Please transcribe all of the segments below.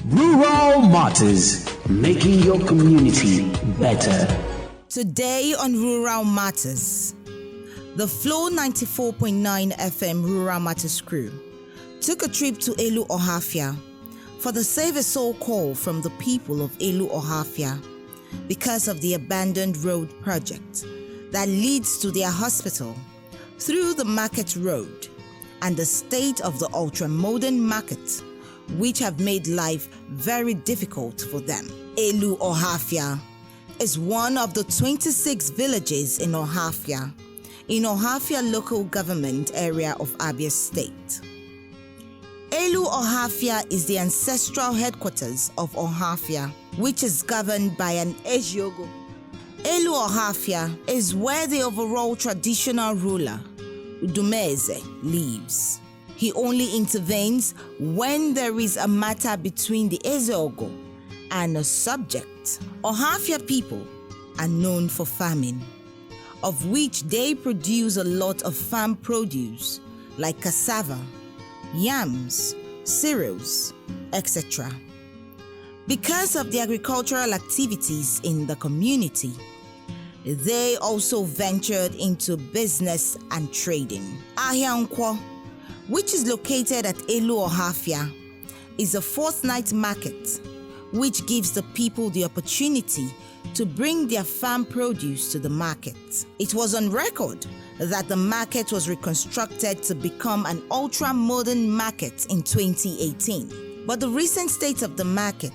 Rural Matters, making your community better. Today on Rural Matters, the Flow 94.9 FM Rural Matters crew took a trip to Elu Ohafia for the Save a Soul call from the people of Elu Ohafia because of the abandoned road project that leads to their hospital through the market road and the state of the ultra-modern market, which have made life very difficult for them. Elu Ohafia is one of the 26 villages in Ohafia local government area of Abia State. Elu Ohafia is the ancestral headquarters of Ohafia, which is governed by an Eziogo. Elu Ohafia is where the overall traditional ruler, Udumeze, lives. He only intervenes when there is a matter between the Eziogo and a subject. Ohafia people are known for farming, of which they produce a lot of farm produce like cassava, yams, cereals, etc. Because of the agricultural activities in the community, they also ventured into business and trading. Ahia, which is located at Elu Ohafia, is a fortnight market which gives the people the opportunity to bring their farm produce to the market. It was on record that the market was reconstructed to become an ultra-modern market in 2018. But the recent state of the market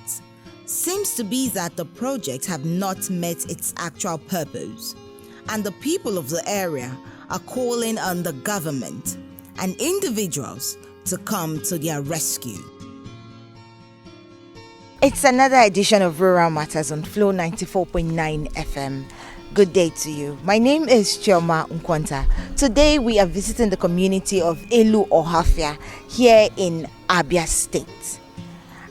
seems to be that the project have not met its actual purpose, and the people of the area are calling on the government and individuals to come to their rescue. It's another edition of Rural Matters on Flow 94.9 FM. Good day to you. My name is Chioma Nkwanta. Today we are visiting the community of Elu Ohafia here in Abia State.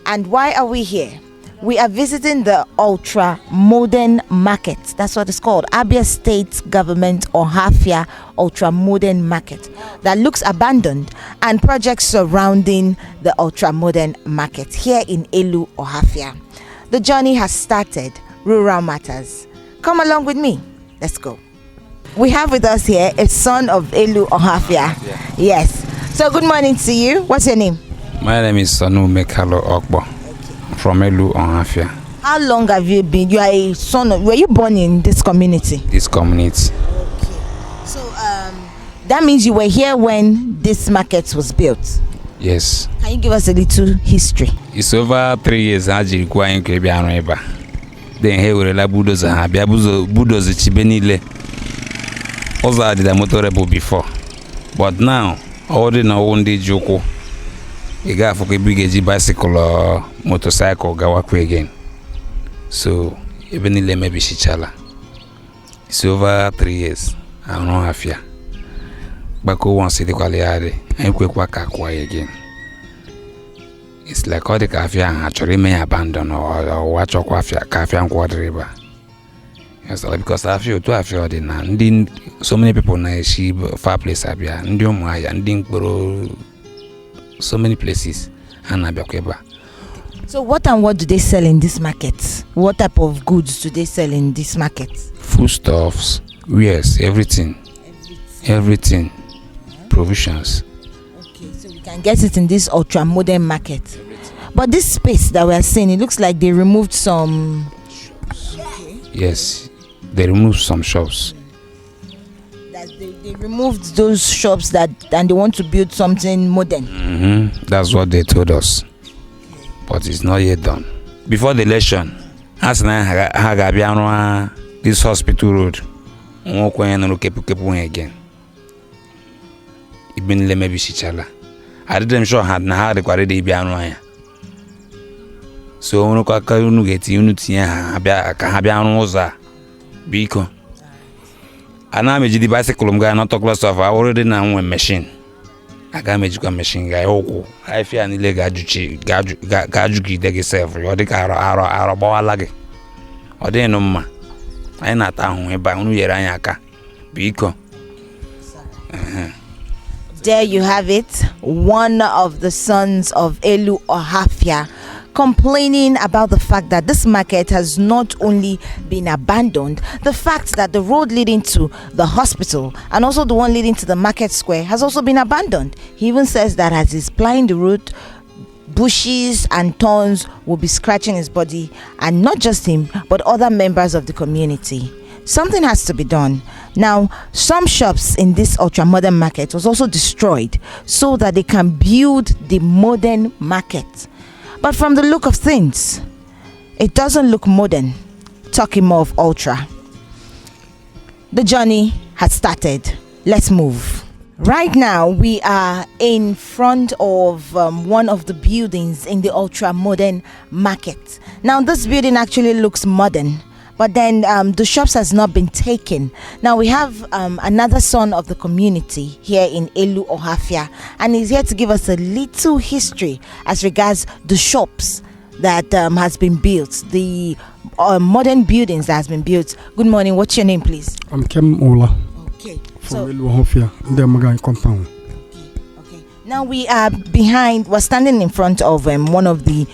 And why are we here? We are visiting the ultra-modern market. That's what it's called. Abia State Government Ohafia Ultra-Modern Market that looks abandoned, and projects surrounding the ultra-modern market here in Elu Ohafia. The journey has started. Rural Matters. Come along with me. Let's go. We have with us here a son of Elu Ohafia. Yes. So good morning to you. What's your name? My name is Sanu Mekalo Okbo. From Elu Ohafia. How long have you been? You are a son of, were you born in this community? This community. Okay. So that means you were here when this market was built? Yes. Can you give us a little history? It's over 3 years. Then here we la bulldozer. Bulldozer chibenile. Also I did a motorable before. But now, all the now one day joko. You got for a big bicycle or motorcycle go work again. So even if maybe she chala. It's over 3 years. I don't know half year. But go once the quality and quick work again. It's like all the cafe actually may abandon or watch or cafe and quarter river. Yes, because I feel to have and so many people na she far place abia ndiom haya nding so many places and Abiakweba. So what and what do they sell in this market? What type of goods do they sell in this market? Foodstuffs, yes, everything. Provisions. Okay, so we can get it in this ultra modern market. But this space that we are seeing, it looks like they removed some shops. Yes, they removed some shops. They removed those shops and they want to build something modern. That's what they told us. But it's not yet done. Before the election, as this hospital road, again. Ibn maybe Shichala. I didn't show had na the quality bianwaya. So no kakunu get unity Habianoza Biko. And I'm a bicycle guy, not talk less of I already know a machine. I got a machine guy. Oh, I fear any leg gajuki degi self, or the car araboa lag. Or they no ma. I not town by Unuyaka. Biko. There you have it. One of the sons of Elu Ohafia complaining about the fact that this market has not only been abandoned, the fact that the road leading to the hospital and also the one leading to the market square has also been abandoned. He even says that as he's plying the road, bushes and thorns will be scratching his body, and not just him but other members of the community. Something has to be done. Now, some shops in this ultra-modern market was also destroyed so that they can build the modern market. But from the look of things, it doesn't look modern, talking more of ultra. The journey has started. Let's move. Right now, we are in front of one of the buildings in the ultra-modern market. Now, this building actually looks modern, but then the shops has not been taken. Now we have another son of the community here in Elu Ohafia, and he's here to give us a little history as regards the shops that has been built, the modern buildings that has been built. Good morning. What's your name, please? I'm Kem Ola. Okay. From Elu Ohafia, the Magai compound. Okay. Now we're standing in front of one of the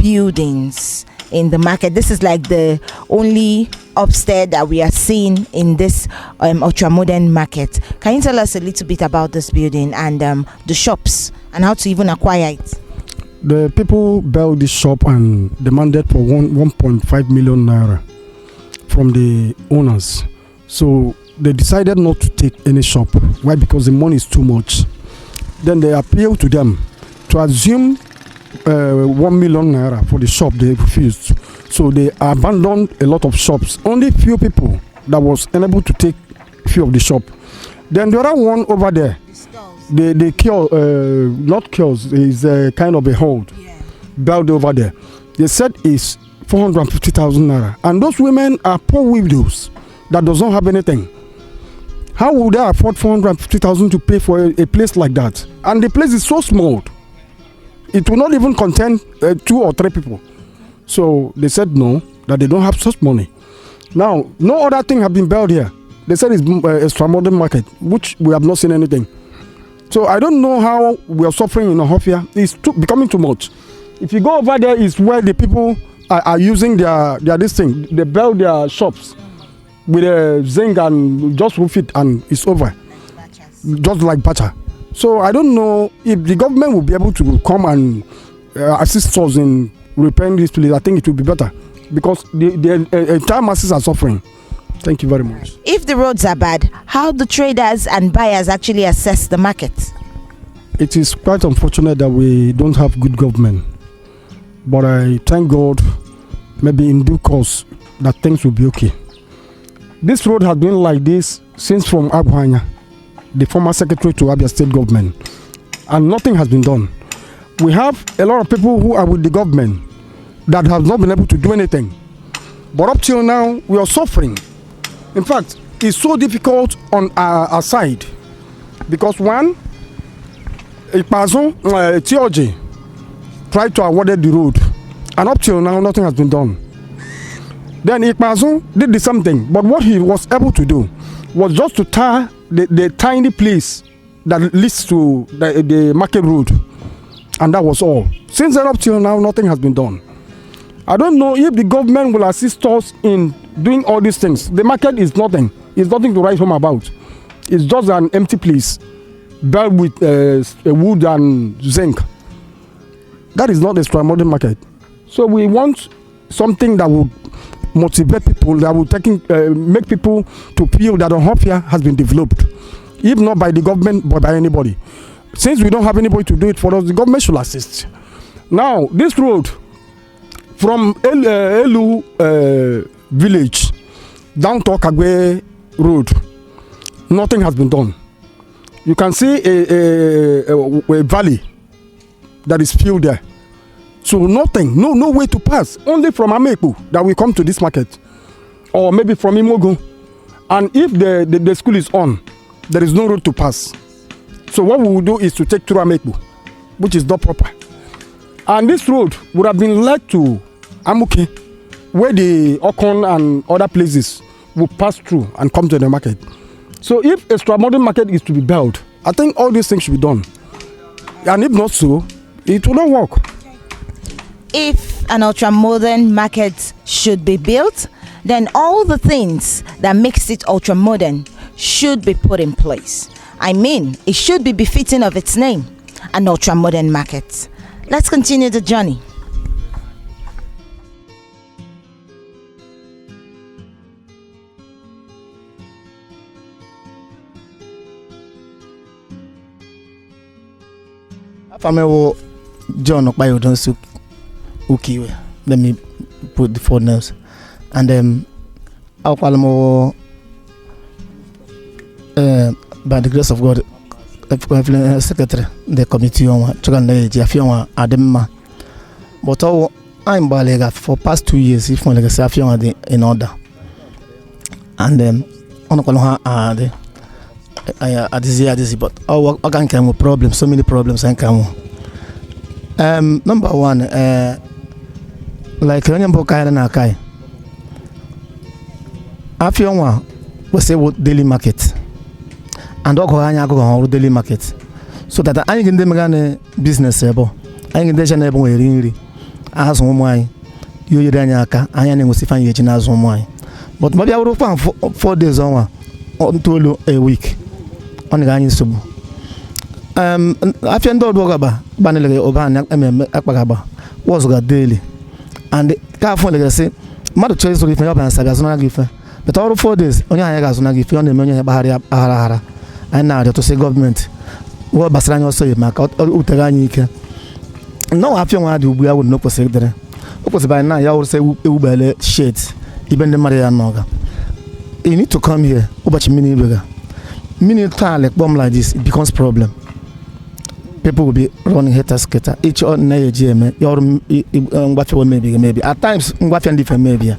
buildings in the market. This is like the only upstairs that we are seeing in this ultra-modern market. Can you tell us a little bit about this building and the shops and how to even acquire it? The people built this shop and demanded for 1.5 million naira from the owners. So they decided not to take any shop. Why? Because the money is too much. Then they appealed to them to assume 1 million naira for the shop. They refused, so they abandoned a lot of shops. Only few people that was unable to take few of the shop. Then the other one over there, the kiosks, not kiosks, is a kind of a hold built over there. They said is 450,000 naira, and those women are poor widows that does not have anything. How would they afford 450,000 to pay for a place like that? And the place is so small. It will not even contain 2 or 3 people. So they said no, that they don't have such money. Now, no other thing have been built here. They said it's a extra-modern market, which we have not seen anything. So I don't know how we are suffering in Ohafia. It's becoming too much. If you go over there, it's where the people are using their this thing. They build their shops with a zinc and just roof it, and it's over. Just like Bacha. So I don't know if the government will be able to come and assist us in repairing this place. I think it will be better because the entire masses are suffering. Thank you very much. If the roads are bad, how do traders and buyers actually assess the market? It is quite unfortunate that we don't have good government. But I thank God, maybe in due course, that things will be okay. This road has been like this since from Aguanya, the former secretary to Abia State government, and nothing has been done. We have a lot of people who are with the government that have not been able to do anything. But up till now, we are suffering. In fact, it's so difficult on our side because one, Theology tried to award the road, and up till now, nothing has been done. Then Ikmazu did the same thing, but what he was able to do was just to tar the tiny place that leads to the market road, and that was all. Since then up till now, nothing has been done. I don't know if the government will assist us in doing all these things. The market is nothing. It's nothing to write home about. It's just an empty place built with wood and zinc. That is not a extra-modern market. So we want something that would motivate people, that will make people to feel that Ohafia has been developed, if not by the government but by anybody. Since we don't have anybody to do it for us, the government should assist. Now, this road from Elu village down to Okagwe road, nothing has been done. You can see a valley that is filled there. So nothing, no way to pass. Only from Ameku that we come to this market, or maybe from Imogo. And if the school is on, there is no road to pass. So what we will do is to take through Ameku, which is not proper. And this road would have been led to Amuke, where the Okon and other places will pass through and come to the market. So if a extra-modern market is to be built, I think all these things should be done. And if not so, it will not work. if an ultra-modern market should be built, then all the things that makes it ultra-modern should be put in place. I mean, it should be befitting of its name, an ultra-modern market. Let's continue the journey. Family John Okpayo don't Ukiwe. Let me put the four names. And I'll call them by the grace of God, secretary, the committee on Chaganda Jafion Adema. But I'm Balega for past 2 years, if my legacy in order. And on the this but I can come with problems, so many problems I come. Number one, like Ranyambo Kai and Akai. Afiona we say what daily market. And Okoanya go on daily market. So that I can demagane business ebo. I can deja nebo eri. As one you Yanyaka, I am Musifan Yachina as one. But maybe I would find 4 days on a week. On the Ganyan Sub. After Dogaba, Banele Oban Akbagaba was got daily. And the car for legacy, Mother Choice to give me up and Sagazona give. But all 4 days, only I got on give you on the money Bahari Ahara. And now to say government, what Basran also mark out Utaganika. No, after one do we would not possess there. Because by now, I would say Ubele shades, even the Maria Noga. You need to come here, Ubachi mini burger. Mini time like bomb like this, it becomes problem. People will be running hater skater. Each ordinary GM, your maybe. At times, different maybe.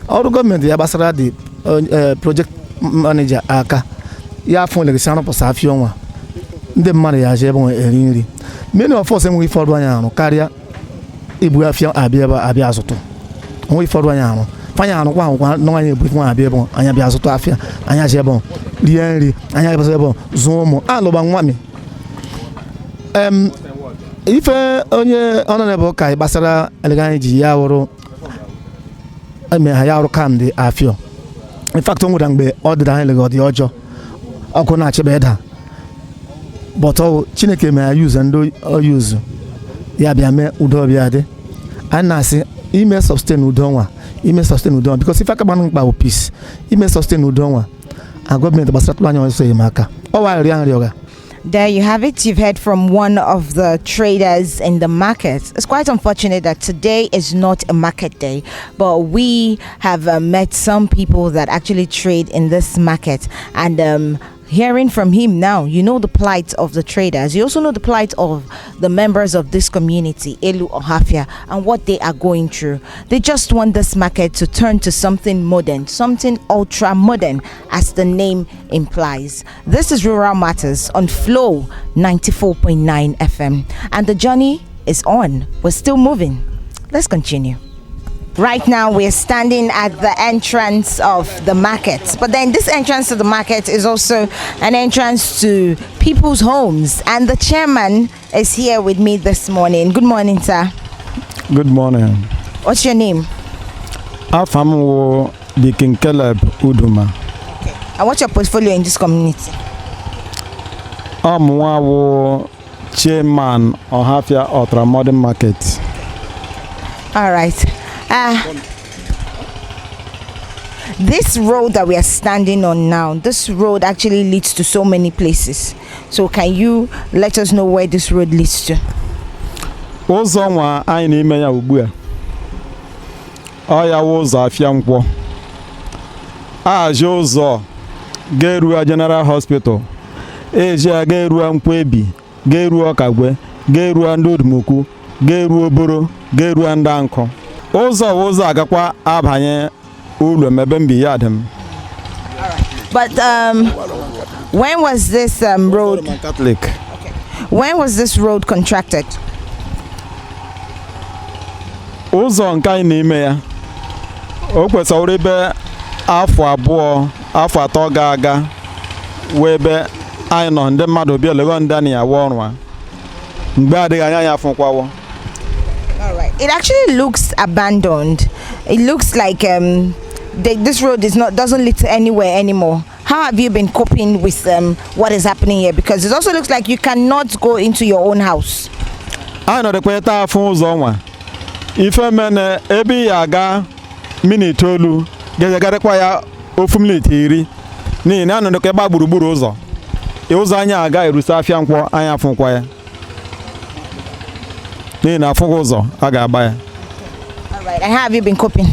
All the government, the ambassador, the project manager, Aka, ya phone like Sano Posafiona. The money I have on many of us, we follow one carrier. If we have found Abiazoto, only for one. Fanya one, no one with one Abiabo, Ayabiazoto Afia, Ayajabo, Lienri, Ayabazabo, Zomo, and Lobang. If onye honorable Kai Basara Eleganji Yaoro, I may Hayaro Kam the Afio. In fact, on would be all the dialogue of the Ojo, Okonache better. But all Chineke may use and do or use Yabiame Udobiade. And I say, he may sustain Udonwa, he may sustain Udon, because if I come on by peace, he may sustain Udonwa. A government Basatlan will say Maka. Oh, I yoga. There you have it. You've heard from one of the traders in the market. It's quite unfortunate that today is not a market day, but we have met some people that actually trade in this market, and hearing from him now, you know the plight of the traders. You also know the plight of the members of this community, Elu Ohafia, and what they are going through. They just want this market to turn to something modern, something ultra modern, as the name implies. This is Rural Matters on Flow 94.9 FM, and the journey is on. We're still moving. Let's continue. Right now, we're standing at the entrance of the market. But then this entrance to the market is also an entrance to people's homes. And the chairman is here with me this morning. Good morning, sir. Good morning. What's your name? Afamu Dikin Caleb Uduma. Okay. And what's your portfolio in this community? I'm chairman Ohafia Ultra Modern Market. All right. This road that we are standing on now, this road actually leads to so many places. So can you let us know where this road leads to? Ozonwa anyị na-eme ya ugbu a. Ọ ya ụzọ afịa nkwọ. Aje ụzọ ga-eru General Hospital. Eje ga-eru Nkwebi, ga-eru Ọkagwe, ga-eru Ndodumuku, ga-eru Oboro, ga-eru Ndanko. Ụzọ agakwa abanye ụlọ mebe mbi ya dem. But when was this road Catholic? Okay. When was this road contracted? Ụzọ nke anyị na-eme ya. O kwesịrị ebe afọ abụọ, afọ atọ ga-aga wee ebe anyị nọ ndị mmadụ bịa lego ndị anyị awa ọrụ a. Mgbe adịghị anya ya afụkwawo. All right. It actually looks abandoned. It looks like this road doesn't lead to anywhere anymore. How have you been coping with what is happening here? Because it also looks like you cannot go into your own house. I know the kweta afun ụzọ nwa. Ife mene ebe ya aga mini tolu ga-agarekwa ya ofu minute iri. N'ihi na anọ n'ebe gburugburu ụzọ. Ụzọ anya aga erusa afịa nkwọ anya afụnkwa ya. N'ihi na afụnkwa ụzọ a ga-agba ya. All right. And how have you been coping?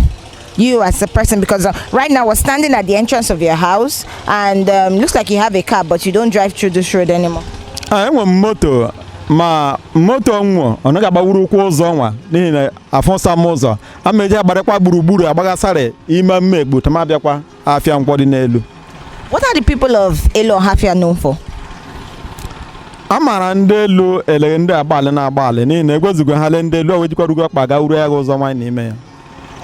You as a person, because right now we're standing at the entrance of your house and looks like you have a car, but you don't drive through this road anymore. Enwe moto ma moto nwo ọ naghị agbawuru ụkwụ ụzọ nwa n'ihi na afọsa m ụzọ ameje agbarekwa gburugburu agbagasarị ime mmegbu tamabịakwa afịa nkwọ dị n'elu. What are the people of Elu Ohafia known for? Amara ndị elu ele ndị agbalị na-agbalị n'ihi na egwezugo ha le ndị elu owejikwarugo ọkpa ga uru ya ụzọ nwanyị n'ime ya.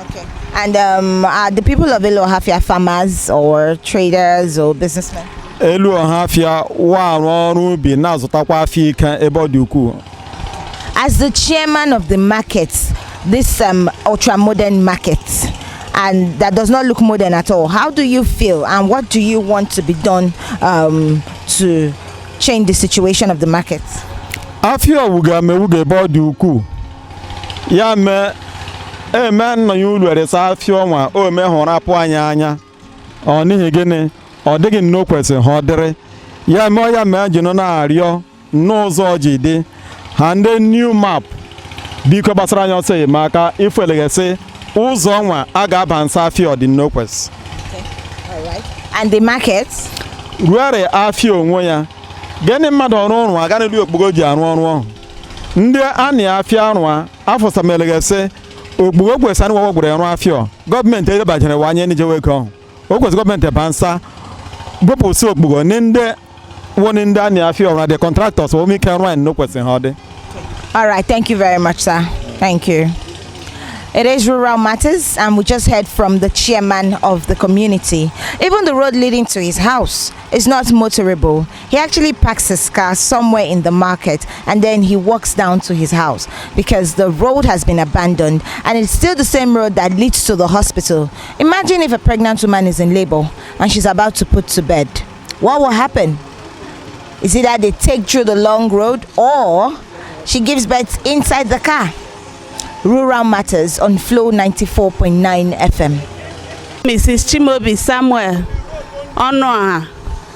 Okay. And are the people of Elu Ohafia farmers or traders or businessmen? Elu Ohafia wa arụ ọrụ ubi na-azụtakwa afịa ike ebe ọ dị ukwuu. As the chairman of the market, this ultra modern market, and that does not look modern at all, how do you feel and what do you want to be done to change the situation of the market? Afịa owuga mewuga ebe ọ dị ukwuu. Ya mee nọ ya ulu eresa afịa ọnwa o me hụrụ apụ anya ọ n'ihi gịnị ọ dịghị nnọọ kwesịrị ha ọ dịrị ya mee ya mee ji nọ na-arịọ n'ụzọ ji dị ha ndị new map biko gbasara anya ọsọ enyemaka ifeleghesị ụzọ ọnwa a ga-aba nsa afịa ọ dị nnọọ kwesị. And the market? Ruere afịa onwe ya gịnị mmadụ ọrụ ọrụ aga n'elu okpugo ji arụ ọrụ ọhụ ndị a na-afịa arụ afọsameleghesị okpugo kwesị anụ gwagwere arụ afịa gọọmenti edebanyere wanye n'ijewe ego ọhụ o kwesị gọọmenti bansa bụpụsị okpugo ndị woni ndị a na-afịa ọrụ the contractors o mike arụ anyị no kwesị ha dị. All right, thank you very much, sir. Thank you. It is Rural Matters, and we just heard from the chairman of the community. Even the road leading to his house is not motorable. He actually parks his car somewhere in the market and then he walks down to his house because the road has been abandoned and it's still the same road that leads to the hospital. Imagine if a pregnant woman is in labor and she's about to put to bed. What will happen? Is it that they take through the long road or she gives birth inside the car? Rural Matters on Flow 94.9 FM. Mrs. Chimobi Samuel Ọnụọha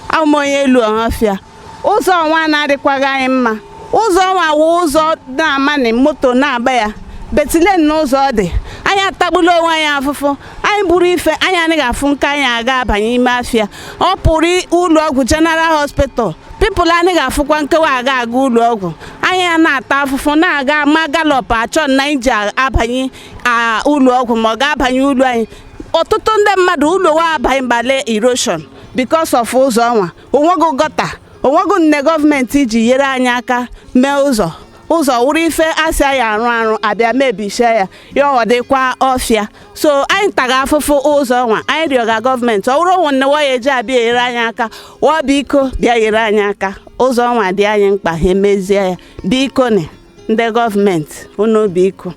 Amonye Elu Ohafia. Ụzọ ọnwa na-adịkwaghị anyị mma. Ụzọ ọnwa wụ ụzọ na-amani moto na-agba ya. Betile n'ụzọ dị. Anyị atagbula onwe anyị afụfụ. Anyị buru ife anyị anaghị afụ nke anyị aga abanye ime afịa. Ọ pụrụ ụlọ ọgwụ General Hospital. People anaghị afụkwa nkewa aga ụlọ ọgwụ. Anyị na-ata afụfụ na-aga ma galop achọ na iji abanye ụlọ ọgwụ ma ọ ga-abanye ụlọ anyị. Ọtụtụ ndị mmadụ ụlọ wa abanye mbale erosion because of ụzọ ọnwa. Onwego gọta, onwego nne gọọmenti iji nyere anyị aka mee ụzọ wụrụ ife asị anyị arụ abịa mebishe ya ọ dịkwa ọfịa. So anyị taga afụfụ ụzọ ọnwa anyị rịọga gọọmenti ọ bụrụ nwanne wa eji abịa nyere anyị aka wa biko bịa nyere anyị aka ụzọ ọnwa dị anyị mkpa ha emezie ya biko ne ndị gọọmenti unu biko.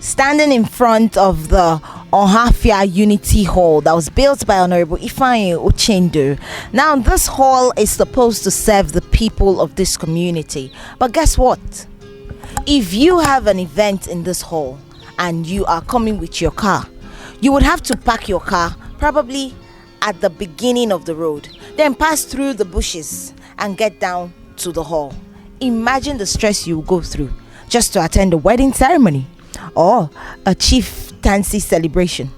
Standing in front of the Ohafia Unity Hall that was built by Honorable Ifeanyi Uchendu. Now, this hall is supposed to serve the people of this community. But guess what? If you have an event in this hall and you are coming with your car, you would have to park your car probably at the beginning of the road, then pass through the bushes and get down to the hall. Imagine the stress you will go through just to attend a wedding ceremony or a chieftaincy celebration.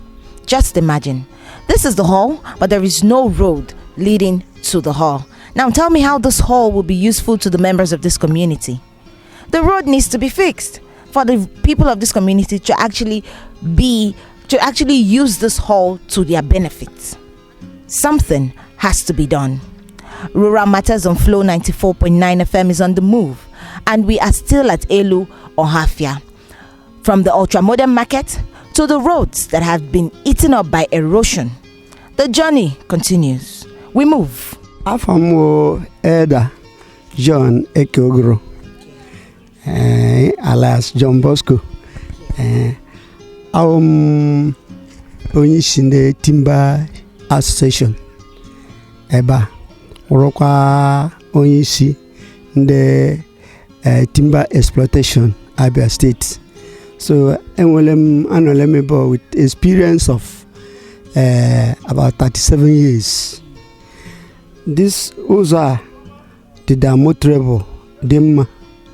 Just imagine. This is the hall, but there is no road leading to the hall. Now tell me how this hall will be useful to the members of this community. The road needs to be fixed for the people of this community to actually use this hall to their benefit. Something has to be done. Rural Matters on Flow 94.9 FM is on the move, and we are still at Elu Ohafia. From the ultra-modern market to the roads that have been eaten up by erosion, the journey continues. We move. Afam Eda John Ekeogro. alias John Bosco. Onye isi ndị Timber Association eba wụrụkwa onye isi ndị Timber Exploitation Abia State. So anọle m ebe with experience of about 37 years. This ụzọ did a motorable dị mma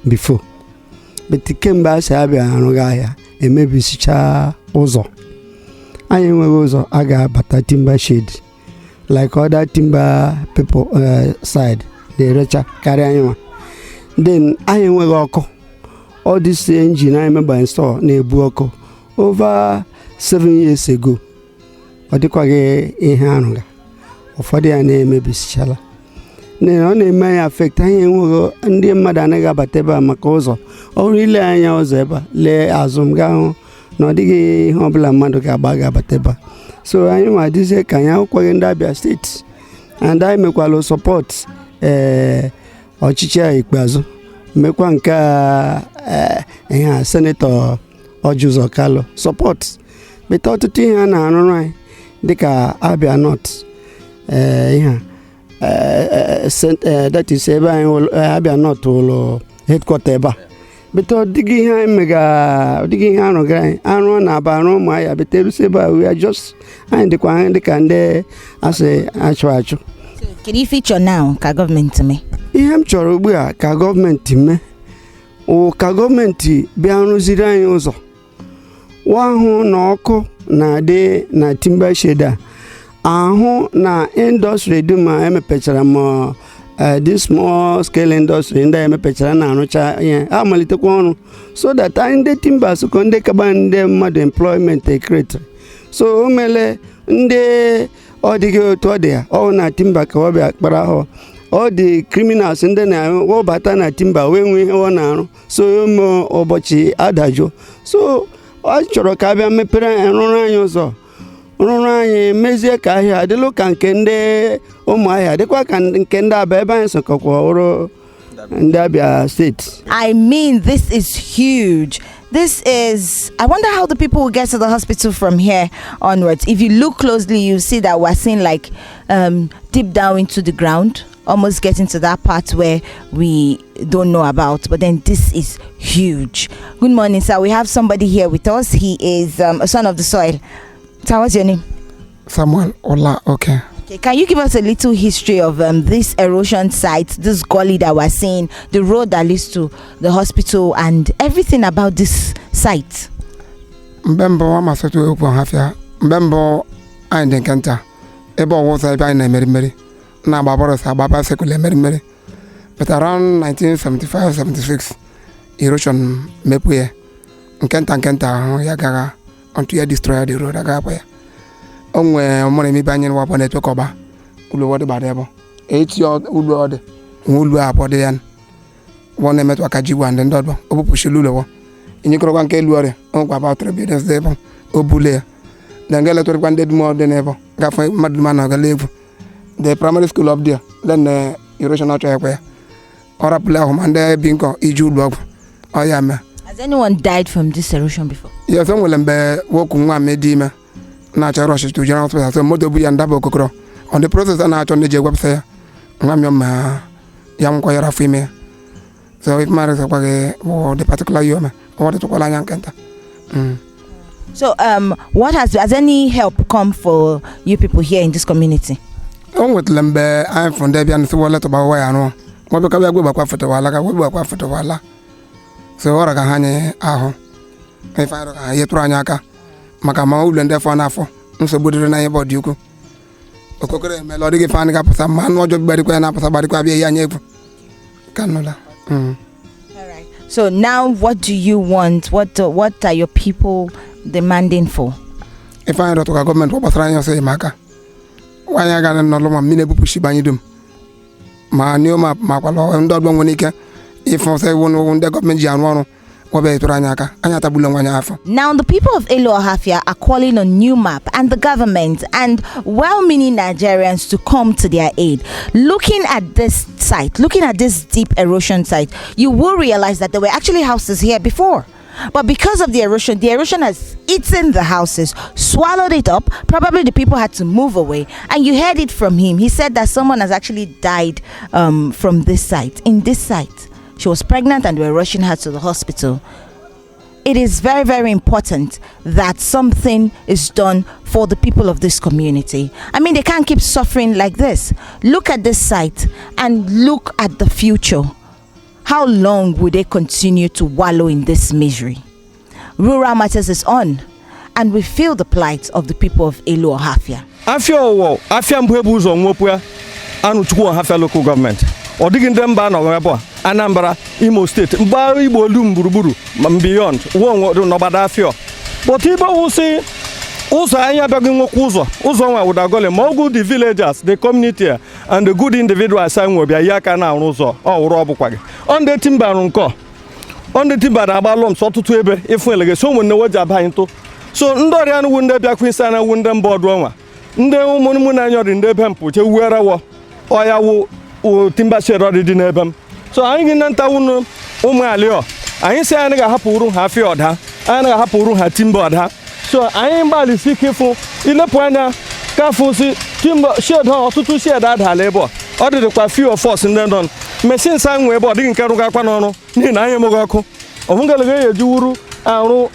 before, but kemgbe asị abịa arụghị ahịa emebisicha ụzọ. Anyị enweghị ụzọ a ga-abata timber shade like other timber people side na-erecha karịa anyị nwa. Then anyị enweghị ọkụ. All this engine I remember install na-ebu ọkụ over 7 years ago. Ọ dịkwaghị ihe arụga, ụfọdụ ya na-emebisichala. Ọ na-eme ya affect anyị enweghị ndị mmadụ anaghị abata ebe a maka ụzọ. Ọrụ ile anya ụzọ ebe a lee azụ m gaa hụ na ọ dịghị ihe ọbụla mmadụ ga-abata ebe a. So anyị nwa dịzie ka anyị akwụkwọghị ndị Abia steeti, and anyị mekwalụ support ọchịchị a ikpeazụ mekwa nke ihe Senator Ojuzo Kalu support. Beta ọtụtụ ihe a na-arụrụ anyị dịka Abia North ihe that is ebe anyị Abia North ụlọ headquarter ebe a. Beta ọ dịghị ihe anyị mega, ọ dịghị ihe arụgara anyị arụ na-aba arụ ụmụ ahịa beta erusi ebe a we are just anyị dịkwa anyị dịka ndị asị achụ. Kedu ife ịchọ now ka gọọmenti mee? Ihe m chọrọ ugbu a ka gọọmenti mee ka gọọmenti bịa rụziri anyị ụzọ. Ahụ na ọkụ na-adị na timber shade ahụ na industry dum emepechara ma this small scale industry ndị emepechara na-arụcha ihe amalitekwa ọrụ so that anyị ndị timbers ko ndị kaba ndị mmadụ employment create. So o mele ndị ọ dịghị otu ọ dị ya ọ na timber ka ọ bịa kpara ahụ. All the criminals ndị na-wọbata na timber wee nwee ihe ọ na-arụ so ụmụ ụbọchị adajụ. So ọ chọrọ ka abịa mepere anyị rụrụ anyị ụzọ, rụrụ anyị mezie ka ahịa dịlụ ka nke ndị ụmụ ahịa dịkwa ka nke ndị Abịa ebe anyị sokọkwa ọrụ ndị Abia State. I mean, this is huge. I wonder how the people will get to the hospital from here onwards. If you look closely, you see that we're seeing like deep down into the ground, almost getting to that part where we don't know about. But then this is huge. Good morning, sir. We have somebody here with us. He is a son of the soil. Sir, what's your name? Samuel Ola. Okay. Can you give us a little history of this erosion site, this gully that we're seeing, the road that leads to the hospital, and everything about this site? Mbembo wa masetu Elu Ohafia. Mbembo ainde kenta. Ebo wosa iba ina meri na baboro sa baba sekule meri. But around 1975-76, erosion mepuye. Nkenta ya gaga until you destroy the road aga ya. Onwe omone mi banyen wa pone tokoba. Ulu wode badebo. 8 year ulu wode. Ulu apode yan. Wone metu akajibu and ndodo. Obu pushilule wo. Inyikoro kwa nke elu ore. Onkwa about 3 buildings debo. Obule. Dangele to kwande more than ever. Gafa madman ga levu. The primary school up there. Then erosion out here. Ora pula home and bingo iju log. Oyame. Has anyone died from this erosion before? Yes, some will be walking one medima. Natural rushes to general hospital. So motor be and double cocro. On the process and out on the website. I'm young choir female. So it matters about the particular yoma or the Tokola young kenta. So what has any help come for you people here in this community? On with Lembe, I'm from Debian, so let about why I know. What because I go back for the walla, I will back for the walla. So what I can hang aho. If I yet ranyaka, Macama will and therefore nafo, so good than I about you. Okokre, melodic fan up some man, what your body can up about Yanyev. Canola. All right. So now what do you want? What are your people demanding for? If I don't talk government, what was I say, Maka? Why I got no longer minute push banidum. Ma new map, Mapalo, and Dog Monica. If I say one the government Jan Now, the people of Elu Ohafia are calling on NUMAP and the government and well-meaning Nigerians to come to their aid. Looking at this site, looking at this deep erosion site, you will realize that there were actually houses here before. But because of the erosion has eaten the houses, swallowed it up. Probably the people had to move away. And you heard it from him. He said that someone has actually died from this site. In this site, she was pregnant and they were rushing her to the hospital. It is very, very important that something is done for the people of this community. I mean, they can't keep suffering like this. Look at this site and look at the future. How long will they continue to wallow in this misery? Rural Matters is on, and we feel the plight of the people of Elu Ohafia. Afia mbuebuzo nwopua anu chukwu Ohafia local government. Odigi ndemba na webo Anambra, Imo State, mba Igbo lum buruburu beyond won nobada afia. But Igbo will say ụzọ anya abịaghị nwokwu ụzọ nwa wụdagole ma ọgụ the villagers, the community and the good individuals anyị nwe bịa ya aka na arụ ụzọ ọwụrụ ọbụkwa gị onde timba nkọ onde timba na-agba lọm sọ ọtụtụ ebe ifu elege so ụmụnne woji abaghị ntụ so ndị ọrịa anụ ndị bịakwa isi ana wu ndị mba ọdụ ọnwa ndị ụmụnne na anyọrị ndị ebe mpụ che wuerawo ọya wụ timba shed ọdịdị n'ebe m so anyị gị na ntawụnụ ụmụ alịọ anyị si anyị ga-ahapụ uru ha afịa ọda anyị ga-ahapụ uru ha timba ọda so anyị mgbali si kifu ilepụ anya kafu si timba shed ha ọtụtụ shed adala ebe ọ dịdịkwa few of us ndị nọ machines anyị nwe ebe ọ dịghị nke rụgakwa n'ọrụ n'ihi na anyị emeghị ọkụ ọbụngalege ya ejiwuru arụ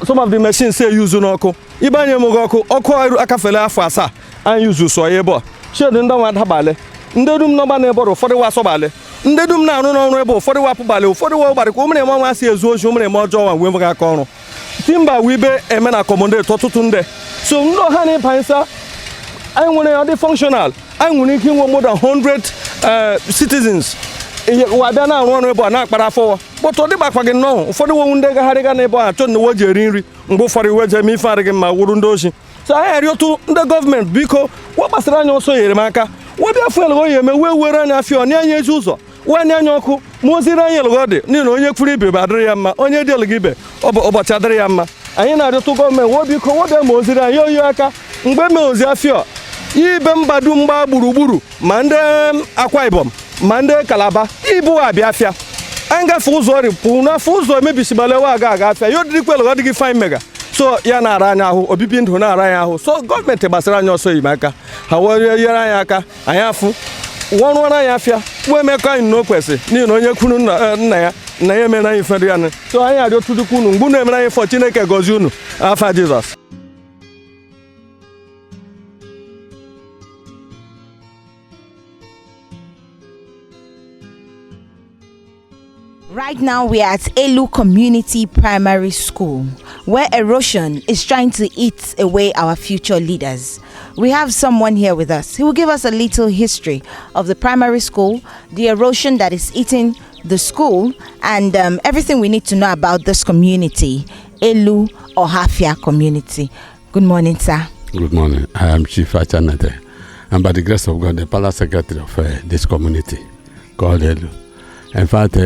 some of the machines use n'ọkụ ibe anyị emeghị ọkụ akafele afọ asaa anyị use so ya ebe shed ndị nwa adabalị ndị dum nọba n'ebe ụfọdụ wa asọbalị ndị dum na-arụ n'ọrụ ebe ụfọdụ wa apụbalị ụfọdụ wa ụbarị ka ụmụrụ eme nwa si ezu ozi ụmụrụ eme ọjọọ nwa wee meghị aka ọrụ timba wibe eme na accommodate ọtụtụ ndị so ndị ọha na ịbanyesa anyị nwere ọ dị functional anyị nwere ike inwe more than 100 citizens wabịa na-arụ ọrụ ebe a na-akpara afọ kpọtụ dị gbakwa gị nnọọ ụfọdụ nwewu ndị gagharịga n'ebe a achọ na uwe ji eri nri mgbe ụfọdụ iwe ji eme ife adịghị mma wuru ndị ochi so anyị arịọtụ ndị gọọmenti biko wa gbasara anyị ọsọ nyere m aka webịa fuel oyi eme wee were anya afịa ọ anyị ezi ụzọ wanye anya ọkụ ma oziri anyị elụgọ dị n'ihi na onye kwuru ibe bụ adịrị ya mma onye dị elụgọ ibe ụbọchị adịrị ya mma anyị na-arịọtụ gọọmenti wobiko wobịa ma oziri anyị oyi aka mgbe mee ozi afịa ibe mbadu mgba gburugburu ma ndị Akwa Ibom ma ndị Kalaba ibu abịa afịa anyị gafe ụzọ ripụ n'afọ ụzọ emebisibalewa aga afịa ya odịrịkwa elụgọ dịghị fine mega so ya na-ara anyị ahụ obibi ndụ na-ara anyị ahụ so gọọmenti gbasara anyị ọsọ enyemaka ha were nyere anyị aka anyị afụ wọrụọra anyị afịa wee mekọ anyị n'okwesị n'ihi na onye kwuru nna ya emere anyị fere ya so anyị arịọtụdukwu unu mgbe unu emere anyị fọ Chineke gọzie unu afa Jizọs. Right now, we are at Elu Community Primary School, where erosion is trying to eat away our future leaders. We have someone here with us who will give us a little history of the primary school, the erosion that is eating the school, and everything we need to know about this community, Elu Ohafia community. Good morning, sir. Good morning. I am Chief Achanate, and by the grace of God, the Palace Secretary of this community called Elu. In fact,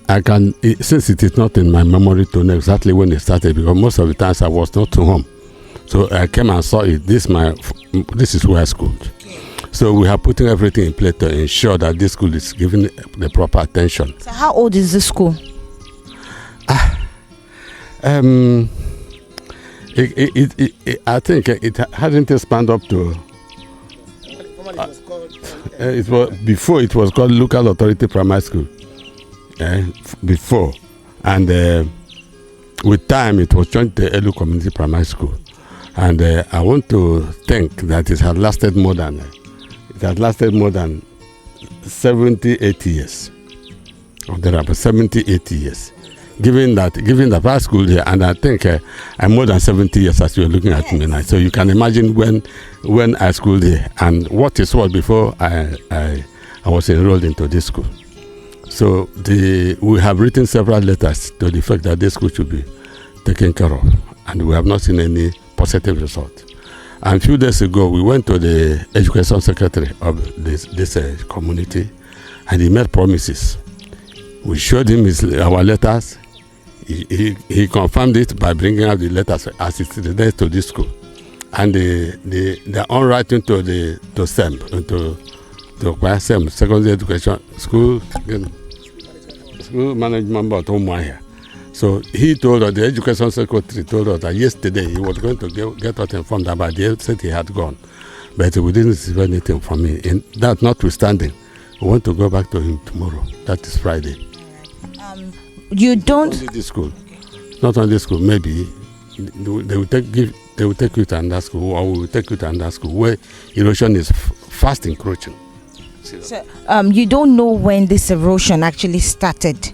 I can, since it is not in my memory to know exactly when it started, because most of the times I was not to home. So I came and saw it. This is where I schooled. So we are putting everything in place to ensure that this school is given the proper attention. So how old is the school? I think it hadn't expanded up to. It was before it was called Local Authority Primary School. Before, and with time it was joined the Elu Community Primary School, and I want to think that it had lasted more than 70-80 years, or there are 70-80 years. Given the first school here, and I think I'm more than 70 years as you're looking at me now. So you can imagine when I schooled here and what it was before I was enrolled into this school. So we have written several letters to the fact that this school should be taken care of, and we have not seen any positive result. And a few days ago, we went to the education secretary of this community, and he made promises. We showed him our letters. He confirmed it by bringing out the letters as it relates to this school, and the on writing to SEM, to SEM, secondary education school management board here. So he told us, the education secretary told us that yesterday he was going to get us informed about the said he had gone, but we didn't receive anything from me. And that notwithstanding, we want to go back to him tomorrow. That is Friday. You don't. Not only this school, not only this school. Maybe they will take you to another school, or we will take you to another school where erosion is fast encroaching. So, you don't know when this erosion actually started.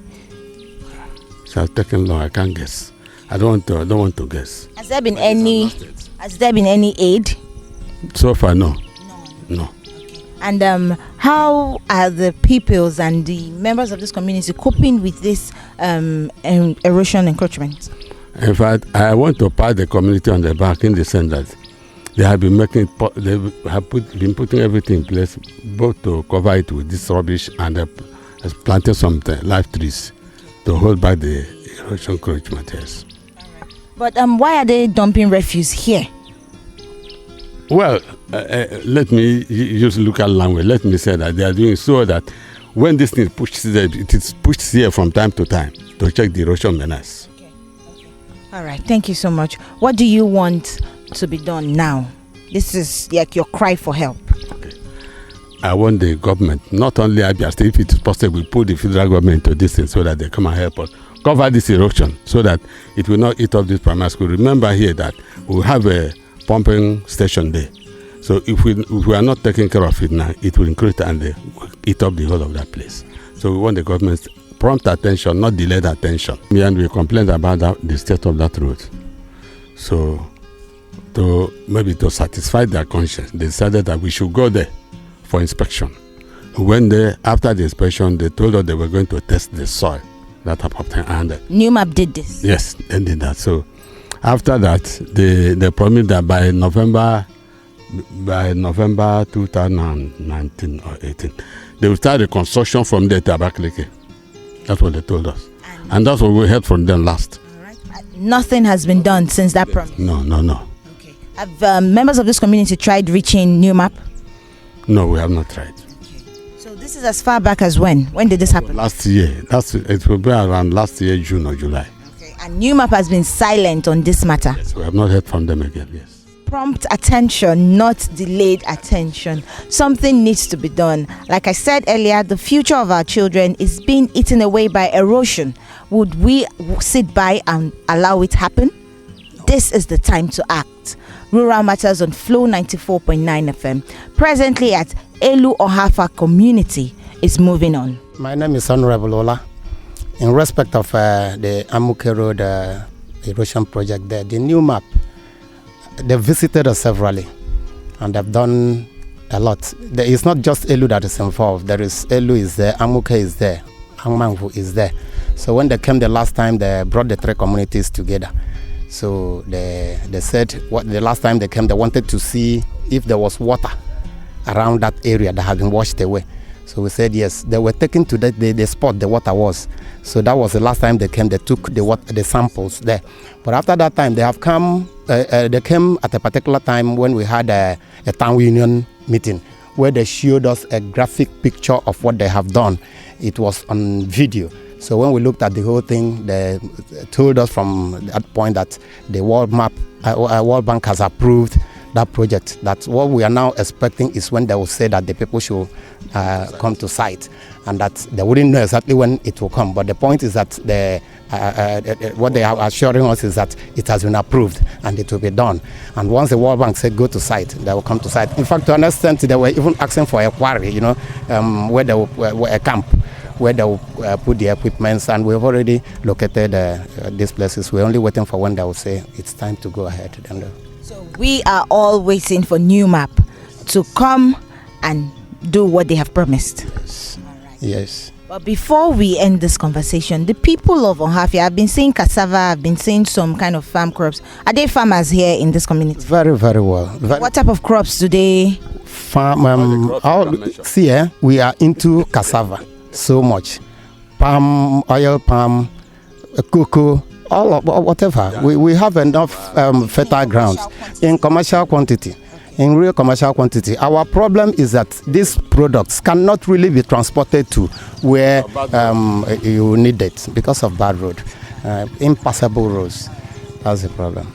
So it's taken long. I can't guess. I don't want to guess. Has there been any aid? So far, no. And how are the peoples and the members of this community coping with this erosion encroachment? In fact, I want to pat the community on the back in the sense that they have been been putting everything in place, both to cover it with this rubbish and planting some live trees to hold back the erosion encroachment. Yes. But why are they dumping refuse here? Well, let me use local language. Let me say that they are doing so that when this thing it is pushed here from time to time to check the erosion menace. Okay. All right. Thank you so much. What do you want to be done now? This is like your cry for help. Okay. I want the government, not only Abia State, if it is possible, put the federal government into this thing so that they come and help us cover this erosion so that it will not eat up this primary school. Remember here that we have a pumping station there. So if we are not taking care of it now, it will increase and eat up the whole of that place. So we want the government's prompt attention, not delayed attention. And we complained about the state of that road. So to satisfy their conscience, they decided that we should go there for inspection. We went there. After the inspection, they told us they were going to test the soil, that type of thing. And NewMap did this? Yes, they did that. So after that, they promised that by November 2019 or 18, they will start the construction from there to Abakaliki. That's what they told us. And that's what we heard from them last. All right. Nothing has been done since that promise? No. Okay. Have members of this community tried reaching NewMap? No, we have not tried. Okay. So this is as far back as when? When did this happen? Last year. It will be around last year, June or July. Okay. And NewMap has been silent on this matter? Yes, we have not heard from them again, yes. Prompt attention, not delayed attention. Something needs to be done. Like I said earlier, the future of our children is being eaten away by erosion. Would we sit by and allow it happen? No. This is the time to act. Rural Matters on Flow 94.9 FM. Presently at Elu Ohafia community is moving on. My name is Honorable Ola. In respect of the Amuke Road erosion project there, the NewMap, they visited us severally and they've done a lot. It's not just Elu that is involved. There is Elu is there, Amuke is there, Angmangu is there. So when they came the last time, they brought the three communities together. So they said the last time they came, they wanted to see if there was water around that area that had been washed away. So we said yes. They were taken to the spot the water was. So that was the last time they came. They took the samples there. But after that time, they have come. They came at a particular time when we had a town union meeting where they showed us a graphic picture of what they have done. It was on video. So when we looked at the whole thing, they told us from that point that the World Bank has approved that project. That what we are now expecting is when they will say that the people should come to site, and that they wouldn't know exactly when it will come. But the point is that what they are assuring us is that it has been approved and it will be done. And once the World Bank said go to site, they will come to site. In fact, to an extent, they were even asking for a quarry, where they will, a camp, where they will put the equipments, and we've already located these places. We're only waiting for when they will say it's time to go ahead. So we are all waiting for NewMap to come and do what they have promised. Yes. All right. Yes. But before we end this conversation, the people of Ohafia, I've been seeing cassava, I've been seeing some kind of farm crops. Are they farmers here in this community? Very, very well. What type of crops do they farm? We are into cassava so much. Palm, oil palm, cocoa, all of whatever. We have enough fertile grounds in commercial quantity, in real commercial quantity. Our problem is that these products cannot really be transported to where you need it because of bad road, impassable roads. That's the problem.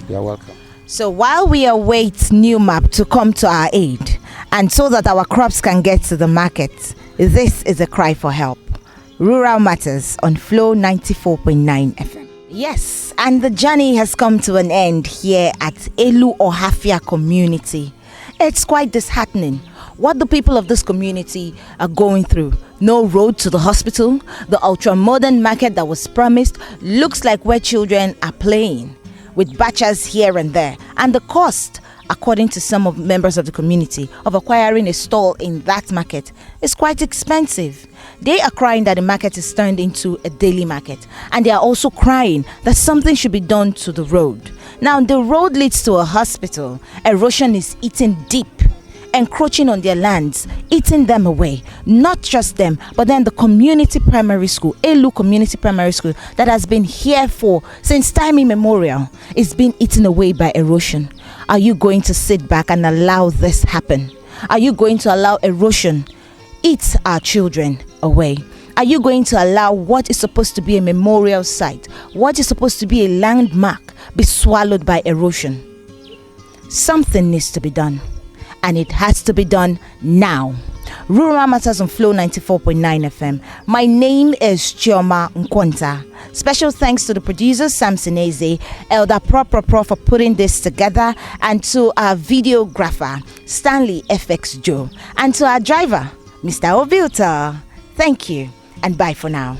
You're welcome. So while we await new map to come to our aid, and so that our crops can get to the market, this is a cry for help. Rural Matters on Flow 94.9 FM. Yes, and the journey has come to an end here at Elu Ohafia community. It's quite disheartening what the people of this community are going through. No road to the hospital, the ultra-modern market that was promised looks like where children are playing, with bachas here and there, and the cost, according to some of members of the community, of acquiring a stall in that market is quite expensive. They are crying that the market is turned into a daily market, and they are also crying that something should be done to the road. Now, the road leads to a hospital. Erosion is eating deep, encroaching on their lands, eating them away. Not just them, but then the community primary school, Elu Community Primary School, that has been here for since time immemorial, is being eaten away by erosion. Are you going to sit back and allow this happen? Are you going to allow erosion eat our children away? Are you going to allow what is supposed to be a memorial site, what is supposed to be a landmark, be swallowed by erosion? Something needs to be done, and it has to be done now. Rural Matters on Flow 94.9 FM. My name is Chioma Nkwanta. Special thanks to the producer Samson Eze, Elder Pro for putting this together, and to our videographer Stanley FX Joe, and to our driver Mr. Ovilta. Thank you, and bye for now.